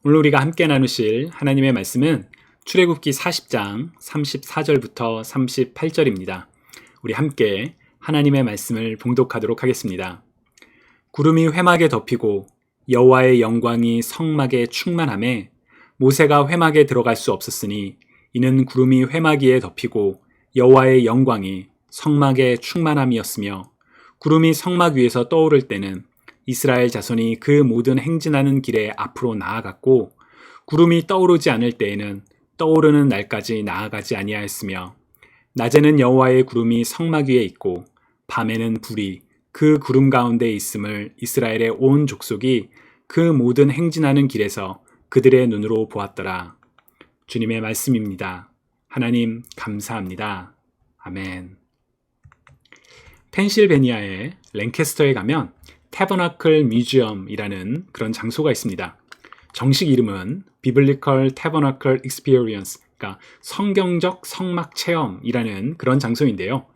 오늘 우리가 함께 나누실 하나님의 말씀은 출애굽기 40장 34절부터 38절입니다. 우리 함께 하나님의 말씀을 봉독하도록 하겠습니다. 구름이 회막에 덮이고 여호와의 영광이 성막에 충만하매 모세가 회막에 들어갈 수 없었으니 이는 구름이 회막 위에 덮이고 여호와의 영광이 성막에 충만함이었으며 구름이 성막 위에서 떠오를 때는 이스라엘 자손이 그 모든 행진하는 길에 앞으로 나아갔고 구름이 떠오르지 않을 때에는 떠오르는 날까지 나아가지 아니하였으며 낮에는 여호와의 구름이 성막 위에 있고 밤에는 불이 그 구름 가운데 있음을 이스라엘의 온 족속이 그 모든 행진하는 길에서 그들의 눈으로 보았더라. 주님의 말씀입니다. 하나님 감사합니다. 아멘. 펜실베니아의 랭캐스터에 가면 태버나클 뮤지엄이라는 그런 장소가 있습니다. 정식 이름은 비블리컬 태버나클 익스피리언스, 그러니까 성경적 성막 체험이라는 그런 장소인데요.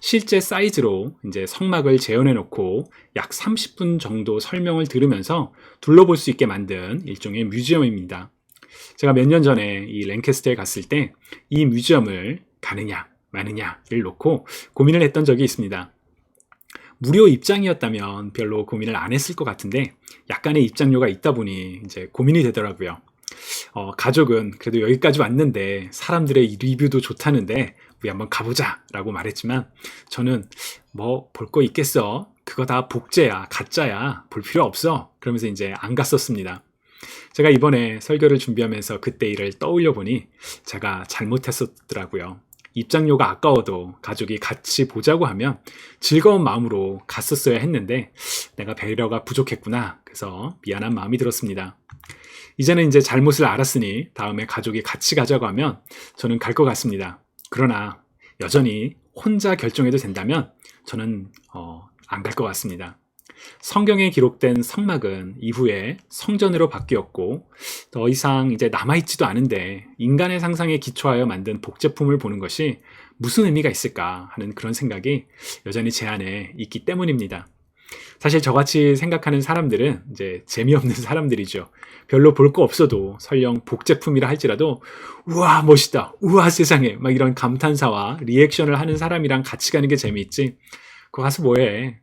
실제 사이즈로 이제 성막을 재현해 놓고 약 30분 정도 설명을 들으면서 둘러볼 수 있게 만든 일종의 뮤지엄입니다. 제가 몇 년 전에 이 랭캐스터에 갔을 때 이 뮤지엄을 가느냐 마느냐를 놓고 고민을 했던 적이 있습니다. 무료 입장이었다면 별로 고민을 안 했을 것 같은데 약간의 입장료가 있다 보니 이제 고민이 되더라고요. 가족은 그래도 여기까지 왔는데 사람들의 리뷰도 좋다는데 우리 한번 가보자 라고 말했지만 저는 뭐 볼 거 있겠어? 그거 다 복제야, 가짜야, 볼 필요 없어. 그러면서 이제 안 갔었습니다. 제가 이번에 설교를 준비하면서 그때 일을 떠올려 보니 제가 잘못했었더라고요. 입장료가 아까워도 가족이 같이 보자고 하면 즐거운 마음으로 갔었어야 했는데 내가 배려가 부족했구나. 그래서 미안한 마음이 들었습니다. 이제는 이제 잘못을 알았으니 다음에 가족이 같이 가자고 하면 저는 갈 것 같습니다. 그러나 여전히 혼자 결정해도 된다면 저는 안 갈 것 같습니다. 성경에 기록된 성막은 이후에 성전으로 바뀌었고 더 이상 이제 남아있지도 않은데 인간의 상상에 기초하여 만든 복제품을 보는 것이 무슨 의미가 있을까 하는 그런 생각이 여전히 제 안에 있기 때문입니다. 사실 저같이 생각하는 사람들은 이제 재미없는 사람들이죠. 별로 볼 거 없어도 설령 복제품이라 할지라도 우와 멋있다, 우와 세상에 막 이런 감탄사와 리액션을 하는 사람이랑 같이 가는 게 재미있지 그거 가서 뭐해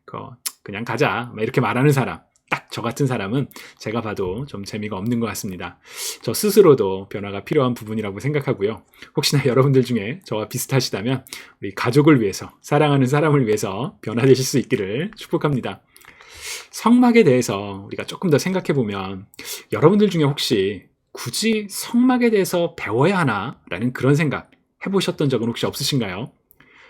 그냥 가자 이렇게 말하는 사람, 딱 저 같은 사람은 제가 봐도 좀 재미가 없는 것 같습니다. 저 스스로도 변화가 필요한 부분이라고 생각하고요. 혹시나 여러분들 중에 저와 비슷하시다면 우리 가족을 위해서, 사랑하는 사람을 위해서 변화되실 수 있기를 축복합니다. 성막에 대해서 우리가 조금 더 생각해보면 여러분들 중에 혹시 굳이 성막에 대해서 배워야 하나? 라는 그런 생각 해보셨던 적은 혹시 없으신가요?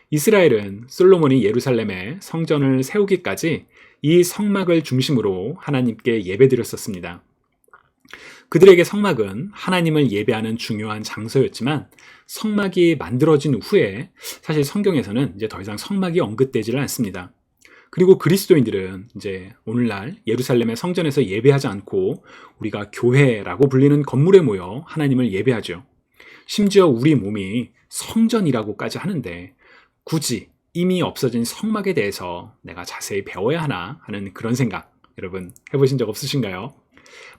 이스라엘은 솔로몬이 예루살렘에 성전을 세우기까지 이 성막을 중심으로 하나님께 예배드렸었습니다. 그들에게 성막은 하나님을 예배하는 중요한 장소였지만 성막이 만들어진 후에 사실 성경에서는 이제 더 이상 성막이 언급되지를 않습니다. 그리고 그리스도인들은 이제 오늘날 예루살렘의 성전에서 예배하지 않고 우리가 교회라고 불리는 건물에 모여 하나님을 예배하죠. 심지어 우리 몸이 성전이라고까지 하는데 굳이 이미 없어진 성막에 대해서 내가 자세히 배워야 하나 하는 그런 생각 여러분 해보신 적 없으신가요?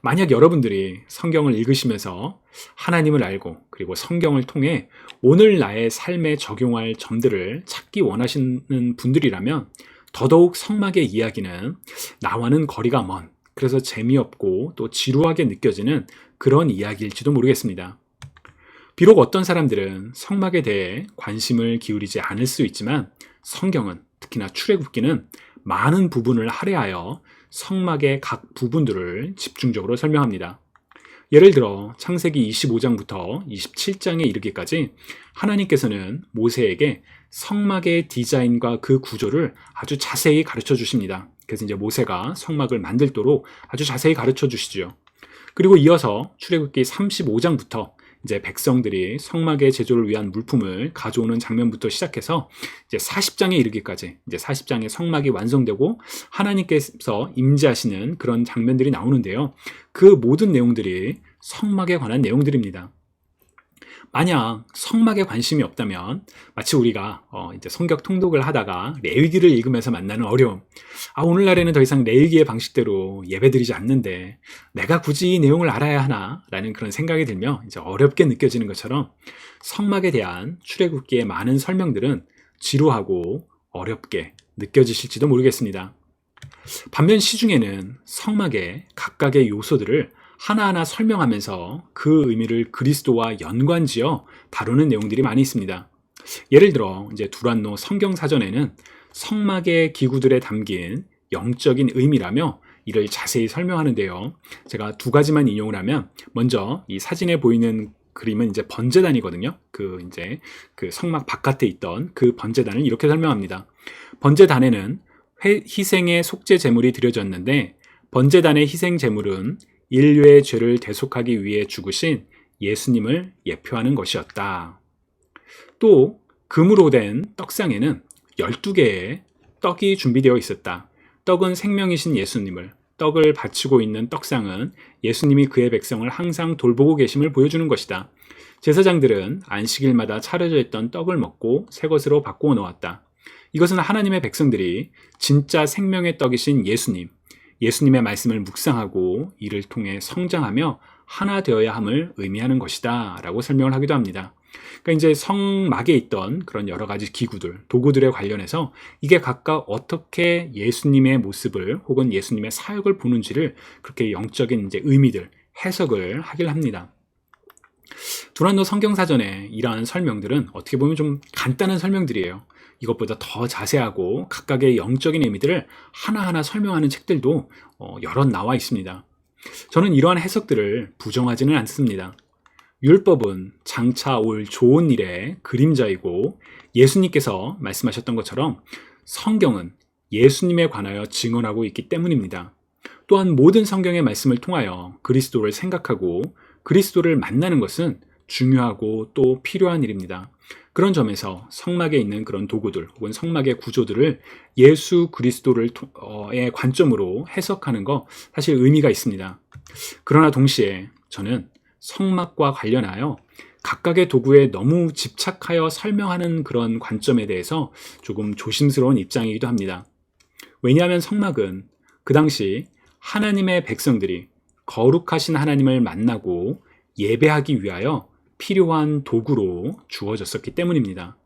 만약 여러분들이 성경을 읽으시면서 하나님을 알고 그리고 성경을 통해 오늘 나의 삶에 적용할 점들을 찾기 원하시는 분들이라면 더더욱 성막의 이야기는 나와는 거리가 먼 그래서 재미없고 또 지루하게 느껴지는 그런 이야기일지도 모르겠습니다. 비록 어떤 사람들은 성막에 대해 관심을 기울이지 않을 수 있지만 성경은 특히나 출애굽기는 많은 부분을 할애하여 성막의 각 부분들을 집중적으로 설명합니다. 예를 들어 창세기 25장부터 27장에 이르기까지 하나님께서는 모세에게 성막의 디자인과 그 구조를 아주 자세히 가르쳐 주십니다. 그래서 이제 모세가 성막을 만들도록 아주 자세히 가르쳐 주시죠. 그리고 이어서 출애굽기 35장부터 이제 백성들이 성막의 제조를 위한 물품을 가져오는 장면부터 시작해서 이제 40장에 이르기까지 이제 40장의 성막이 완성되고 하나님께서 임재하시는 그런 장면들이 나오는데요. 그 모든 내용들이 성막에 관한 내용들입니다. 만약 성막에 관심이 없다면 마치 우리가 이제 성경 통독을 하다가 레위기를 읽으면서 만나는 어려움. 오늘날에는 더 이상 레위기의 방식대로 예배드리지 않는데 내가 굳이 이 내용을 알아야 하나? 라는 그런 생각이 들며 이제 어렵게 느껴지는 것처럼 성막에 대한 출애굽기의 많은 설명들은 지루하고 어렵게 느껴지실지도 모르겠습니다. 반면 시중에는 성막의 각각의 요소들을 하나하나 설명하면서 그 의미를 그리스도와 연관지어 다루는 내용들이 많이 있습니다. 예를 들어 이제 두란노 성경사전에는 성막의 기구들에 담긴 영적인 의미라며 이를 자세히 설명하는데요. 제가 두 가지만 인용을 하면, 먼저 이 사진에 보이는 그림은 이제 번제단이거든요. 그 성막 바깥에 있던 그 번제단을 이렇게 설명합니다. 번제단에는 희생의 속죄 제물이 드려졌는데, 번제단의 희생 제물은 인류의 죄를 대속하기 위해 죽으신 예수님을 예표하는 것이었다. 또 금으로 된 떡상에는 12개의 떡이 준비되어 있었다. 떡은 생명이신 예수님을, 떡을 바치고 있는 떡상은 예수님이 그의 백성을 항상 돌보고 계심을 보여주는 것이다. 제사장들은 안식일마다 차려져 있던 떡을 먹고 새 것으로 바꾸어 놓았다. 이것은 하나님의 백성들이 진짜 생명의 떡이신 예수님의 말씀을 묵상하고 이를 통해 성장하며 하나 되어야 함을 의미하는 것이다 라고 설명을 하기도 합니다. 그러니까 이제 성막에 있던 그런 여러 가지 기구들, 도구들에 관련해서 이게 각각 어떻게 예수님의 모습을 혹은 예수님의 사역을 보는지를 그렇게 영적인 이제 의미들, 해석을 하길 합니다. 두란노 성경사전에 이러한 설명들은 어떻게 보면 좀 간단한 설명들이에요. 이것보다 더 자세하고 각각의 영적인 의미들을 하나하나 설명하는 책들도 여럿 나와 있습니다. 저는 이러한 해석들을 부정하지는 않습니다. 율법은 장차 올 좋은 일의 그림자이고, 예수님께서 말씀하셨던 것처럼 성경은 예수님에 관하여 증언하고 있기 때문입니다. 또한 모든 성경의 말씀을 통하여 그리스도를 생각하고 그리스도를 만나는 것은 중요하고 또 필요한 일입니다. 그런 점에서 성막에 있는 그런 도구들 혹은 성막의 구조들을 예수 그리스도의 관점으로 해석하는 거 사실 의미가 있습니다. 그러나 동시에 저는 성막과 관련하여 각각의 도구에 너무 집착하여 설명하는 그런 관점에 대해서 조금 조심스러운 입장이기도 합니다. 왜냐하면 성막은 그 당시 하나님의 백성들이 거룩하신 하나님을 만나고 예배하기 위하여 필요한 도구로 주어졌었기 때문입니다.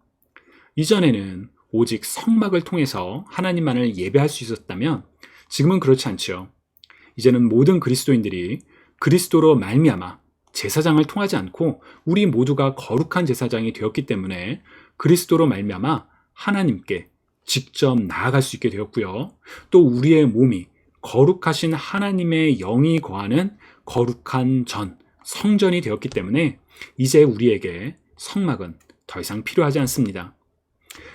이전에는 오직 성막을 통해서 하나님만을 예배할 수 있었다면 지금은 그렇지 않지요. 이제는 모든 그리스도인들이 그리스도로 말미암아 제사장을 통하지 않고 우리 모두가 거룩한 제사장이 되었기 때문에 그리스도로 말미암아 하나님께 직접 나아갈 수 있게 되었고요. 또 우리의 몸이 거룩하신 하나님의 영이 거하는 거룩한 성전이 되었기 때문에 이제 우리에게 성막은 더 이상 필요하지 않습니다.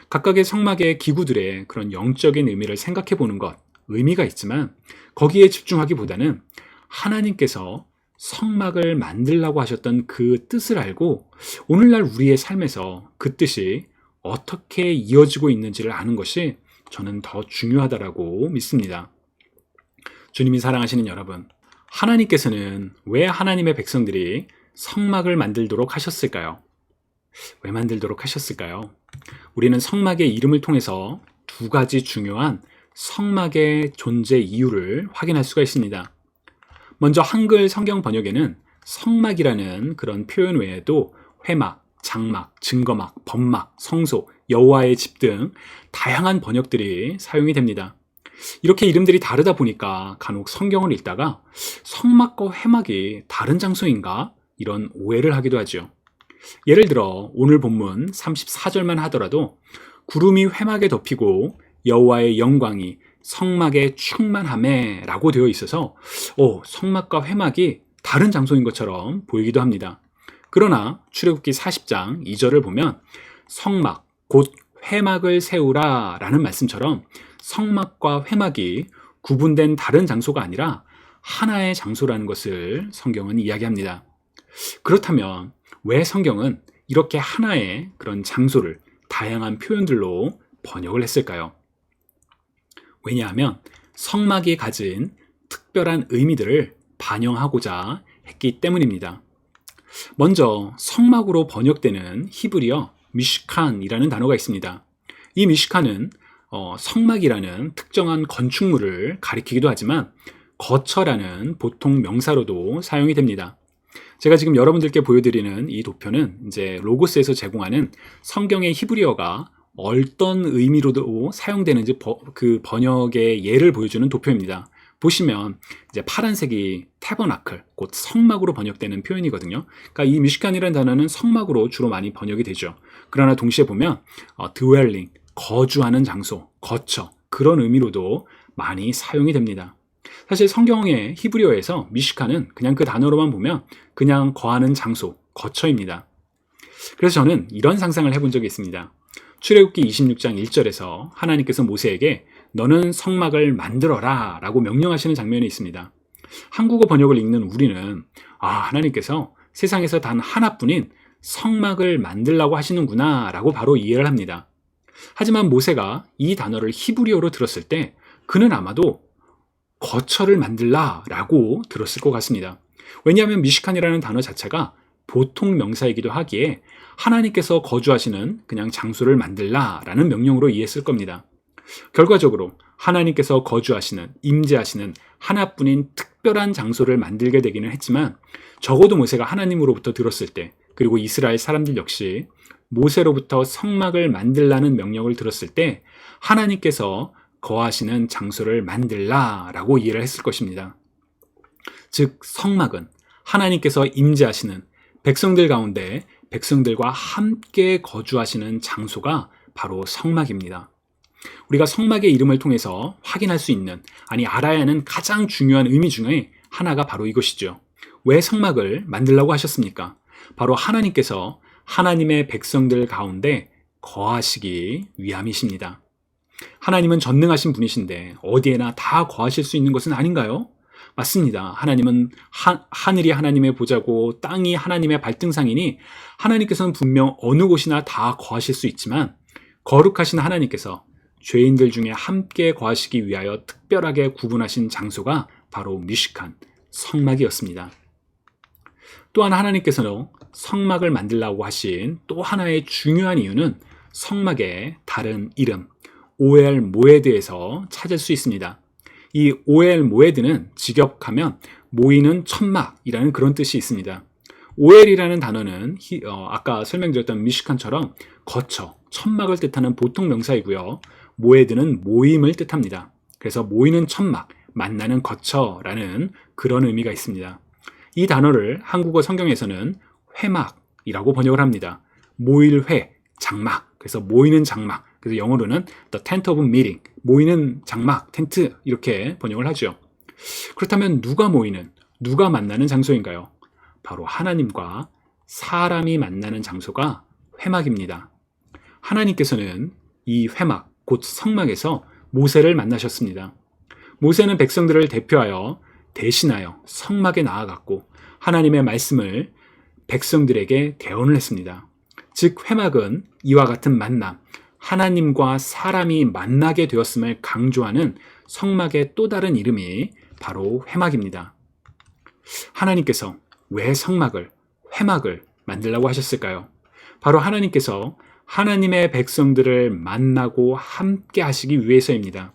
각각의 성막의 기구들의 그런 영적인 의미를 생각해 보는 것, 의미가 있지만 거기에 집중하기보다는 하나님께서 성막을 만들라고 하셨던 그 뜻을 알고 오늘날 우리의 삶에서 그 뜻이 어떻게 이어지고 있는지를 아는 것이 저는 더 중요하다고 믿습니다. 주님이 사랑하시는 여러분, 하나님께서는 왜 하나님의 백성들이 성막을 만들도록 하셨을까요? 왜 만들도록 하셨을까요? 우리는 성막의 이름을 통해서 두 가지 중요한 성막의 존재 이유를 확인할 수가 있습니다. 먼저 한글 성경 번역에는 성막이라는 그런 표현 외에도 회막, 장막, 증거막, 범막, 성소, 여호와의 집 등 다양한 번역들이 사용이 됩니다. 이렇게 이름들이 다르다 보니까 간혹 성경을 읽다가 성막과 회막이 다른 장소인가? 이런 오해를 하기도 하죠. 예를 들어 오늘 본문 34절만 하더라도 구름이 회막에 덮이고 여호와의 영광이 성막에 충만하매 라고 되어 있어서 성막과 회막이 다른 장소인 것처럼 보이기도 합니다. 그러나 출애굽기 40장 2절을 보면 성막 곧 회막을 세우라 라는 말씀처럼 성막과 회막이 구분된 다른 장소가 아니라 하나의 장소라는 것을 성경은 이야기합니다. 그렇다면 왜 성경은 이렇게 하나의 그런 장소를 다양한 표현들로 번역을 했을까요? 왜냐하면 성막이 가진 특별한 의미들을 반영하고자 했기 때문입니다. 먼저 성막으로 번역되는 히브리어 미시칸이라는 단어가 있습니다. 이 미시칸은 성막이라는 특정한 건축물을 가리키기도 하지만 거처라는 보통 명사로도 사용이 됩니다. 제가 지금 여러분들께 보여드리는 이 도표는 이제 로고스에서 제공하는 성경의 히브리어가 어떤 의미로도 사용되는지 그 번역의 예를 보여주는 도표입니다. 보시면 이제 파란색이 태버나클, 곧 성막으로 번역되는 표현이거든요. 그러니까 이 미시칸이라는 단어는 성막으로 주로 많이 번역이 되죠. 그러나 동시에 보면 dwelling, 거주하는 장소, 거처, 그런 의미로도 많이 사용이 됩니다. 사실 성경의 히브리어에서 미시칸은 그냥 그 단어로만 보면 그냥 거하는 장소, 거처입니다. 그래서 저는 이런 상상을 해본 적이 있습니다. 출애굽기 26장 1절에서 하나님께서 모세에게 너는 성막을 만들어라 라고 명령하시는 장면이 있습니다. 한국어 번역을 읽는 우리는 하나님께서 세상에서 단 하나뿐인 성막을 만들라고 하시는구나 라고 바로 이해를 합니다. 하지만 모세가 이 단어를 히브리어로 들었을 때 그는 아마도 거처를 만들라 라고 들었을 것 같습니다. 왜냐하면 미시칸이라는 단어 자체가 보통 명사이기도 하기에 하나님께서 거주하시는 그냥 장소를 만들라 라는 명령으로 이해했을 겁니다. 결과적으로 하나님께서 거주하시는, 임재하시는 하나뿐인 특별한 장소를 만들게 되기는 했지만 적어도 모세가 하나님으로부터 들었을 때, 그리고 이스라엘 사람들 역시 모세로부터 성막을 만들라는 명령을 들었을 때 하나님께서 거하시는 장소를 만들라 라고 이해를 했을 것입니다. 즉 성막은 하나님께서 임재하시는 백성들 가운데 백성들과 함께 거주하시는 장소가 바로 성막입니다. 우리가 성막의 이름을 통해서 확인할 수 있는, 알아야 하는 가장 중요한 의미 중에 하나가 바로 이것이죠. 왜 성막을 만들라고 하셨습니까? 바로 하나님께서 하나님의 백성들 가운데 거하시기 위함이십니다. 하나님은 전능하신 분이신데 어디에나 다 거하실 수 있는 것은 아닌가요? 맞습니다. 하나님은 하늘이 하나님의 보좌고 땅이 하나님의 발등상이니 하나님께서는 분명 어느 곳이나 다 거하실 수 있지만 거룩하신 하나님께서 죄인들 중에 함께 거하시기 위하여 특별하게 구분하신 장소가 바로 미시칸, 성막이었습니다. 또한 하나님께서는 성막을 만들라고 하신 또 하나의 중요한 이유는 성막의 다른 이름, 오엘 모에드에서 찾을 수 있습니다. 이 오엘 모에드는 직역하면 모이는 천막이라는 그런 뜻이 있습니다. 오엘이라는 단어는 아까 설명드렸던 미시칸처럼 거처, 천막을 뜻하는 보통 명사이고요. 모에드는 모임을 뜻합니다. 그래서 모이는 천막, 만나는 거처라는 그런 의미가 있습니다. 이 단어를 한국어 성경에서는 회막이라고 번역을 합니다. 모일 회, 장막, 그래서 모이는 장막, 그래서 영어로는 The Tent of Meeting, 모이는 장막, 텐트 이렇게 번역을 하죠. 그렇다면 누가 모이는, 누가 만나는 장소인가요? 바로 하나님과 사람이 만나는 장소가 회막입니다. 하나님께서는 이 회막, 곧 성막에서 모세를 만나셨습니다. 모세는 백성들을 대신하여 성막에 나아갔고 하나님의 말씀을 백성들에게 대언을 했습니다. 즉 회막은 이와 같은 만남, 하나님과 사람이 만나게 되었음을 강조하는 성막의 또 다른 이름이 바로 회막입니다. 하나님께서 왜 성막을, 회막을 만들라고 하셨을까요? 바로 하나님께서 하나님의 백성들을 만나고 함께 하시기 위해서입니다.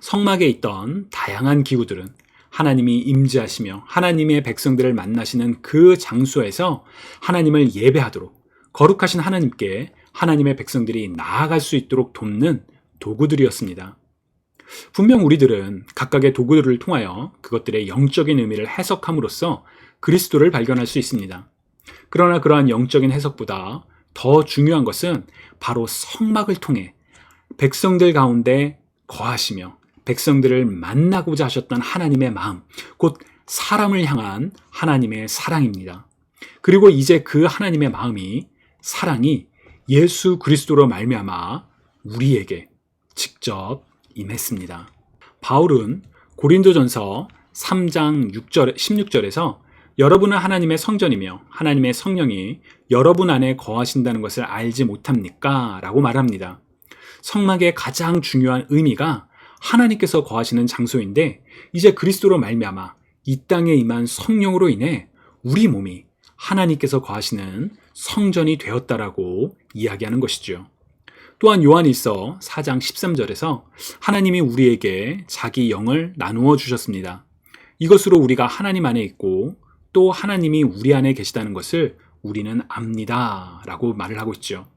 성막에 있던 다양한 기구들은 하나님이 임재하시며 하나님의 백성들을 만나시는 그 장소에서 하나님을 예배하도록 거룩하신 하나님께 하나님의 백성들이 나아갈 수 있도록 돕는 도구들이었습니다. 분명 우리들은 각각의 도구들을 통하여 그것들의 영적인 의미를 해석함으로써 그리스도를 발견할 수 있습니다. 그러나 그러한 영적인 해석보다 더 중요한 것은 바로 성막을 통해 백성들 가운데 거하시며 백성들을 만나고자 하셨던 하나님의 마음, 곧 사람을 향한 하나님의 사랑입니다. 그리고 이제 그 하나님의 마음이, 사랑이 예수 그리스도로 말미암아 우리에게 직접 임했습니다. 바울은 고린도전서 3장 16절에서 여러분은 하나님의 성전이며 하나님의 성령이 여러분 안에 거하신다는 것을 알지 못합니까? 라고 말합니다. 성막의 가장 중요한 의미가 하나님께서 거하시는 장소인데 이제 그리스도로 말미암아 이 땅에 임한 성령으로 인해 우리 몸이 하나님께서 거하시는 성전이 되었다라고 이야기하는 것이죠. 또한 요한일서 4장 13절에서 하나님이 우리에게 자기 영을 나누어 주셨습니다. 이것으로 우리가 하나님 안에 있고 또 하나님이 우리 안에 계시다는 것을 우리는 압니다 라고 말을 하고 있죠.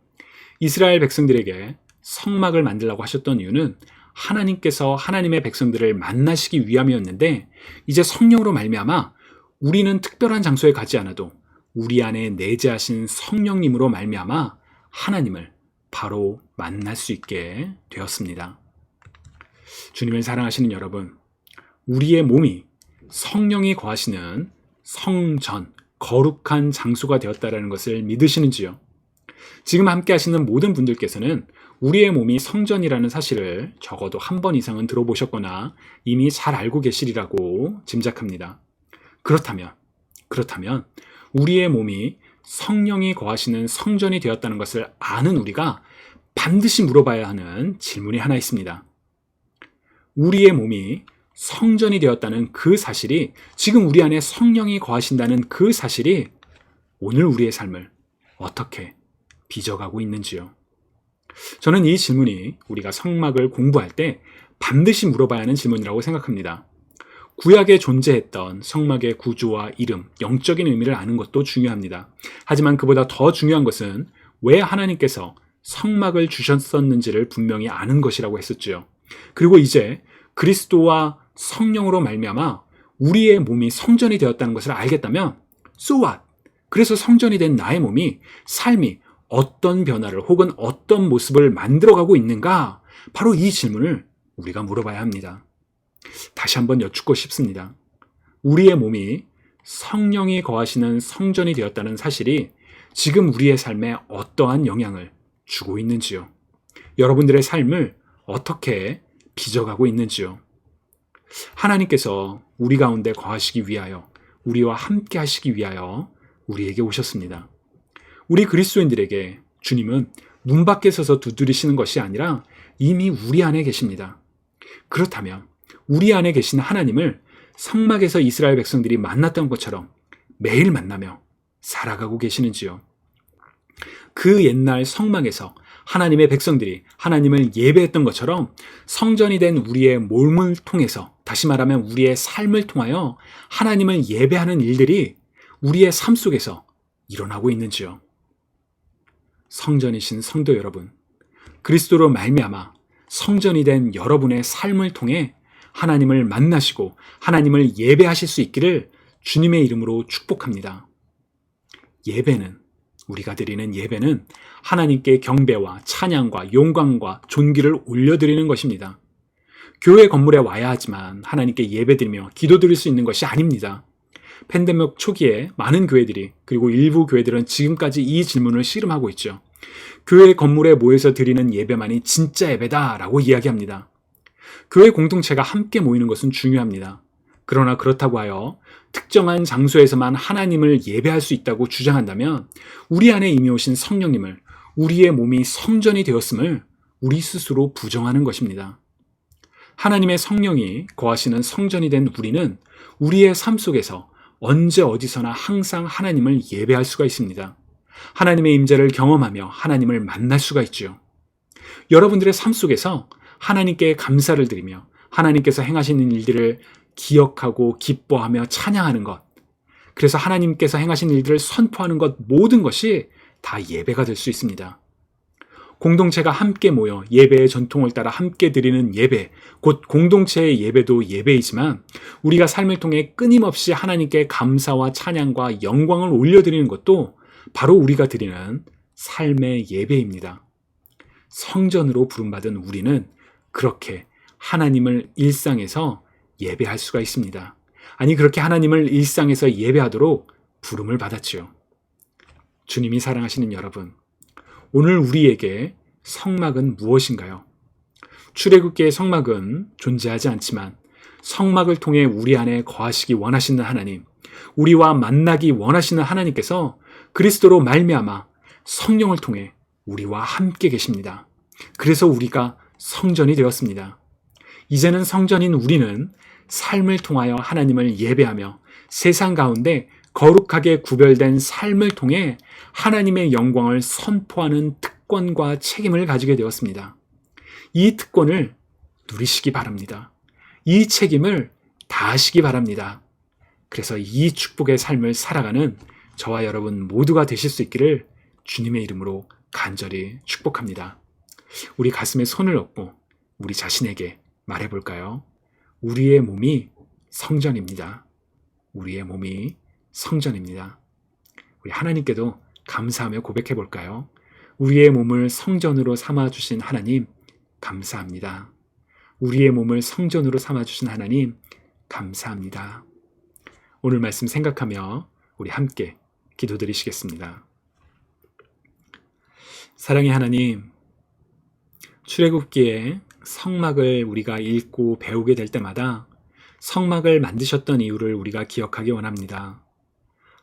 이스라엘 백성들에게 성막을 만들라고 하셨던 이유는 하나님께서 하나님의 백성들을 만나시기 위함이었는데, 이제 성령으로 말미암아 우리는 특별한 장소에 가지 않아도 우리 안에 내재하신 성령님으로 말미암아 하나님을 바로 만날 수 있게 되었습니다. 주님을 사랑하시는 여러분, 우리의 몸이 성령이 거하시는 성전, 거룩한 장소가 되었다는 것을 믿으시는지요? 지금 함께 하시는 모든 분들께서는 우리의 몸이 성전이라는 사실을 적어도 한 번 이상은 들어보셨거나 이미 잘 알고 계시리라고 짐작합니다. 그렇다면 우리의 몸이 성령이 거하시는 성전이 되었다는 것을 아는 우리가 반드시 물어봐야 하는 질문이 하나 있습니다. 우리의 몸이 성전이 되었다는 그 사실이, 지금 우리 안에 성령이 거하신다는 그 사실이 오늘 우리의 삶을 어떻게 빚어가고 있는지요? 저는 이 질문이 우리가 성막을 공부할 때 반드시 물어봐야 하는 질문이라고 생각합니다. 구약에 존재했던 성막의 구조와 이름, 영적인 의미를 아는 것도 중요합니다. 하지만 그보다 더 중요한 것은 왜 하나님께서 성막을 주셨었는지를 분명히 아는 것이라고 했었죠. 그리고 이제 그리스도와 성령으로 말미암아 우리의 몸이 성전이 되었다는 것을 알겠다면 So what? 그래서 성전이 된 나의 몸이, 삶이 어떤 변화를 혹은 어떤 모습을 만들어가고 있는가? 바로 이 질문을 우리가 물어봐야 합니다. 다시 한번 여쭙고 싶습니다. 우리의 몸이 성령이 거하시는 성전이 되었다는 사실이 지금 우리의 삶에 어떠한 영향을 주고 있는지요? 여러분들의 삶을 어떻게 빚어가고 있는지요? 하나님께서 우리 가운데 거하시기 위하여, 우리와 함께 하시기 위하여 우리에게 오셨습니다. 우리 그리스도인들에게 주님은 문 밖에 서서 두드리시는 것이 아니라 이미 우리 안에 계십니다. 그렇다면 우리 안에 계신 하나님을 성막에서 이스라엘 백성들이 만났던 것처럼 매일 만나며 살아가고 계시는지요? 그 옛날 성막에서 하나님의 백성들이 하나님을 예배했던 것처럼 성전이 된 우리의 몸을 통해서, 다시 말하면 우리의 삶을 통하여 하나님을 예배하는 일들이 우리의 삶 속에서 일어나고 있는지요? 성전이신 성도 여러분, 그리스도로 말미암아 성전이 된 여러분의 삶을 통해 하나님을 만나시고 하나님을 예배하실 수 있기를 주님의 이름으로 축복합니다. 예배는, 우리가 드리는 예배는 하나님께 경배와 찬양과 영광과 존귀를 올려드리는 것입니다. 교회 건물에 와야 하지만 하나님께 예배드리며 기도드릴 수 있는 것이 아닙니다. 팬데믹 초기에 많은 교회들이, 그리고 일부 교회들은 지금까지 이 질문을 씨름하고 있죠. 교회 건물에 모여서 드리는 예배만이 진짜 예배다라고 이야기합니다. 교회 공동체가 함께 모이는 것은 중요합니다. 그러나 그렇다고 하여 특정한 장소에서만 하나님을 예배할 수 있다고 주장한다면 우리 안에 이미 오신 성령님을, 우리의 몸이 성전이 되었음을 우리 스스로 부정하는 것입니다. 하나님의 성령이 거하시는 성전이 된 우리는 우리의 삶 속에서 언제 어디서나 항상 하나님을 예배할 수가 있습니다. 하나님의 임재를 경험하며 하나님을 만날 수가 있죠. 여러분들의 삶 속에서 하나님께 감사를 드리며 하나님께서 행하시는 일들을 기억하고 기뻐하며 찬양하는 것, 그래서 하나님께서 행하신 일들을 선포하는 것, 모든 것이 다 예배가 될 수 있습니다. 공동체가 함께 모여 예배의 전통을 따라 함께 드리는 예배, 곧 공동체의 예배도 예배이지만 우리가 삶을 통해 끊임없이 하나님께 감사와 찬양과 영광을 올려드리는 것도 바로 우리가 드리는 삶의 예배입니다. 성전으로 부름받은 우리는 그렇게 하나님을 일상에서 예배할 수가 있습니다. 아니, 그렇게 하나님을 일상에서 예배하도록 부름을 받았지요. 주님이 사랑하시는 여러분, 오늘 우리에게 성막은 무엇인가요? 출애굽기의 성막은 존재하지 않지만 성막을 통해 우리 안에 거하시기 원하시는 하나님, 우리와 만나기 원하시는 하나님께서 그리스도로 말미암아 성령을 통해 우리와 함께 계십니다. 그래서 우리가 성전이 되었습니다. 이제는 성전인 우리는 삶을 통하여 하나님을 예배하며 세상 가운데 거룩하게 구별된 삶을 통해 하나님의 영광을 선포하는 특권과 책임을 가지게 되었습니다. 이 특권을 누리시기 바랍니다. 이 책임을 다하시기 바랍니다. 그래서 이 축복의 삶을 살아가는 저와 여러분 모두가 되실 수 있기를 주님의 이름으로 간절히 축복합니다. 우리 가슴에 손을 얹고 우리 자신에게 말해볼까요? 우리의 몸이 성전입니다. 우리의 몸이 성전입니다. 우리 하나님께도 감사하며 고백해볼까요? 우리의 몸을 성전으로 삼아주신 하나님 감사합니다. 우리의 몸을 성전으로 삼아주신 하나님 감사합니다. 오늘 말씀 생각하며 우리 함께 기도드리시겠습니다. 사랑의 하나님, 출애굽기에 성막을 우리가 읽고 배우게 될 때마다 성막을 만드셨던 이유를 우리가 기억하기 원합니다.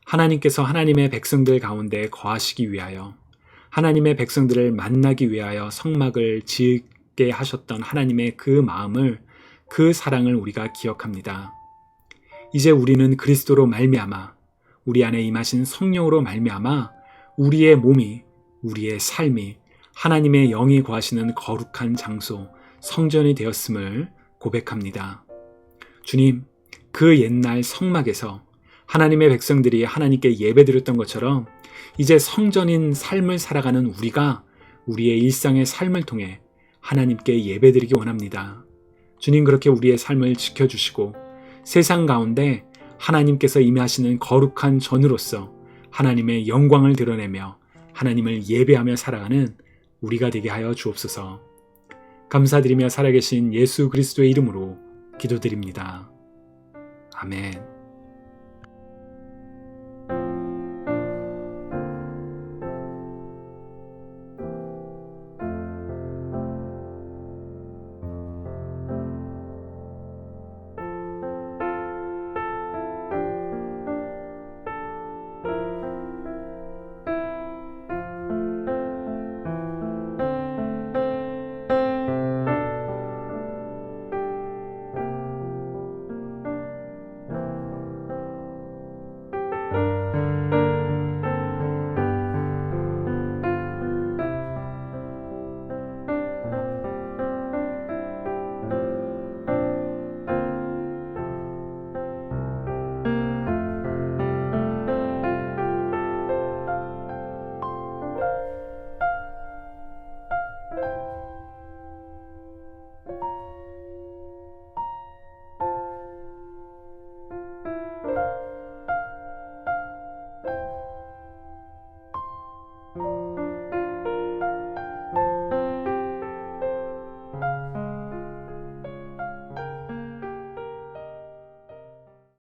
하나님께서 하나님의 백성들 가운데 거하시기 위하여, 하나님의 백성들을 만나기 위하여 성막을 짓게 하셨던 하나님의 그 마음을, 그 사랑을 우리가 기억합니다. 이제 우리는 그리스도로 말미암아, 우리 안에 임하신 성령으로 말미암아 우리의 몸이, 우리의 삶이 하나님의 영이 거하시는 거룩한 장소, 성전이 되었음을 고백합니다. 주님, 그 옛날 성막에서 하나님의 백성들이 하나님께 예배드렸던 것처럼 이제 성전인 삶을 살아가는 우리가 우리의 일상의 삶을 통해 하나님께 예배드리기 원합니다. 주님, 그렇게 우리의 삶을 지켜주시고 세상 가운데 하나님께서 임하시는 거룩한 전으로서 하나님의 영광을 드러내며 하나님을 예배하며 살아가는 우리가 되게 하여 주옵소서. 감사드리며 살아계신 예수 그리스도의 이름으로 기도드립니다. 아멘.